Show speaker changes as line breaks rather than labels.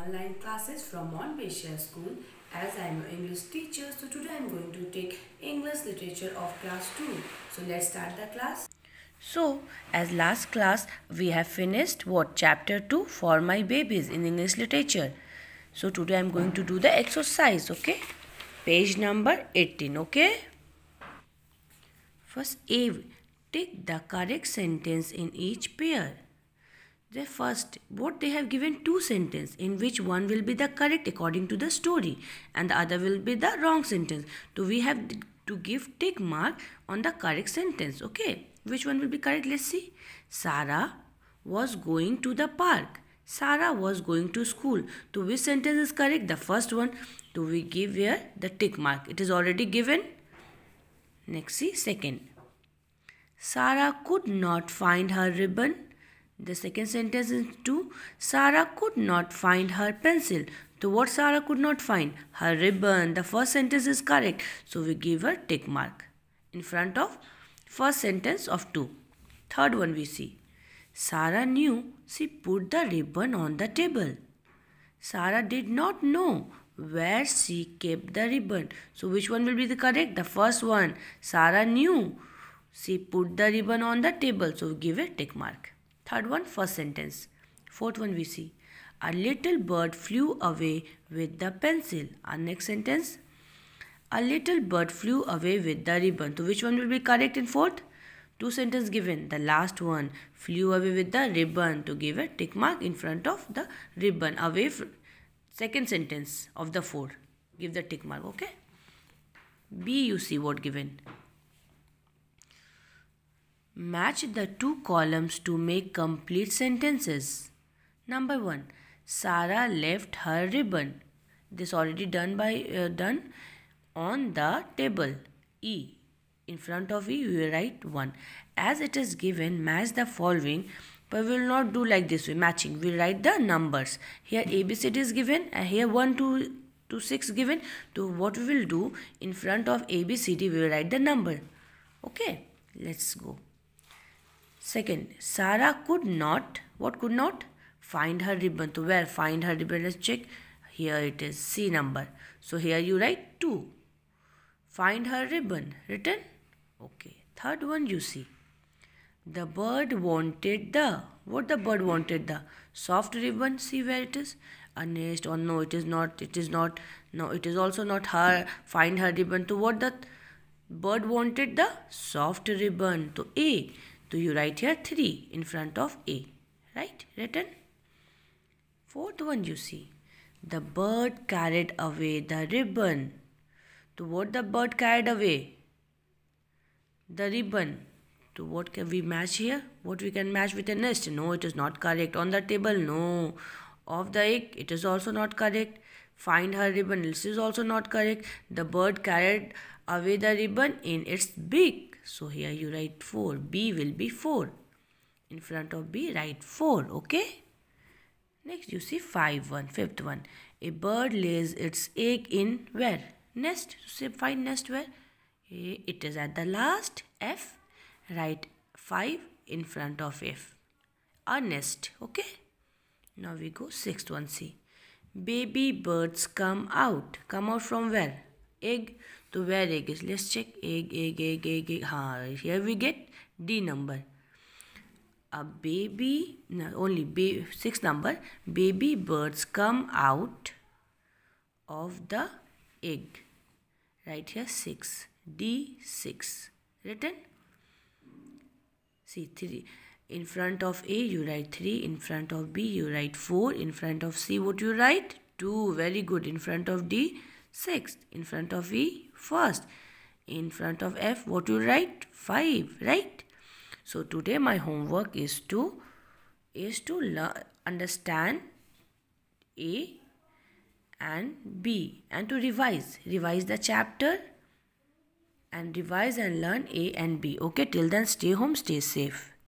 online classes from Mount Bashir School. As I am an English teacher, so today I am going to take English literature of class 2. So let's start the class. So, as last class, we have finished what? Chapter 2 for my babies in English literature. So today I am going to do the exercise, okay? Page number 18, okay? First A, take the correct sentence in each pair. The first, what they have given two sentences in which one will be the correct according to the story and the other will be the wrong sentence. So we have to give tick mark on the correct sentence, okay? Which one will be correct? Let's see. Sarah was going to the park. Sarah was going to school. So which sentence is correct? The first one. So we give here the tick mark. It is already given. Next, see second. Sarah could not find her ribbon. The second sentence is two. Sarah could not find her pencil. So what Sarah could not find? Her ribbon. The first sentence is correct. So we give her tick mark in front of first sentence of two. Third one we see. Sarah knew she put the ribbon on the table. Sarah did not know where she kept the ribbon. So which one will be the correct? The first one. Sarah knew she put the ribbon on the table. So we give a tick mark. Third one, first sentence. Fourth one we see. A little bird flew away with the pencil. Our next sentence. A little bird flew away with the ribbon. So which one will be correct in fourth? Two sentences given. The last one, flew away with the ribbon. To give a tick mark in front of the ribbon. Away from second sentence of the four. Give the tick mark, okay? B, you see what given. Match the two columns to make complete sentences. Number 1. Sarah left her ribbon. This already done on the table. E. In front of E, we will write 1. As it is given, match the following. But we will not do like this way, matching. We will write the numbers. Here ABCD is given and here 1 to 6 given. So what we will do, in front of ABCD, we will write the number. Okay, let's go. Second, Sarah could not, what could not? Find her ribbon. So where find her ribbon? Let's check. Here it is, C number. So here you write 2. Find her ribbon, written? Okay. Third one you see. The bird wanted the, what the bird wanted? The soft ribbon. See where it is? A nest. Or no, it is not. It is not. No, it is also not her. Find her ribbon. So what the bird wanted? The soft ribbon. So A. So you write here 3 in front of A. Right? Written? Fourth one you see. The bird carried away the ribbon. So what the bird carried away? The ribbon. So what can we match here? What we can match with a nest? No, it is not correct. On the table? No. Of the egg? It is also not correct. Find her ribbon. This is also not correct. The bird carried away the ribbon in its beak. So here you write 4. B will be 4. In front of B, write 4. Okay? Next you see fifth one. A bird lays its egg in where? Nest. So find nest where? It is at the last. F. Write 5 in front of F. A nest. Okay? Now we go sixth one. See. Baby birds come out. Come out from where? Egg. So where egg is? Let's check. Egg. Here we get D number. A baby, no, only sixth number. Baby birds come out of the egg. Right here 6. D6. Written? See 3. In front of A you write 3. In front of B you write 4. In front of C what you write? 2. Very good. In front of D 6th. In front of E, first. In front of F, what you write? 5, right? So today my homework is to understand A and B and to revise. Revise the chapter and revise and learn A and B. Okay, till then stay home, stay safe.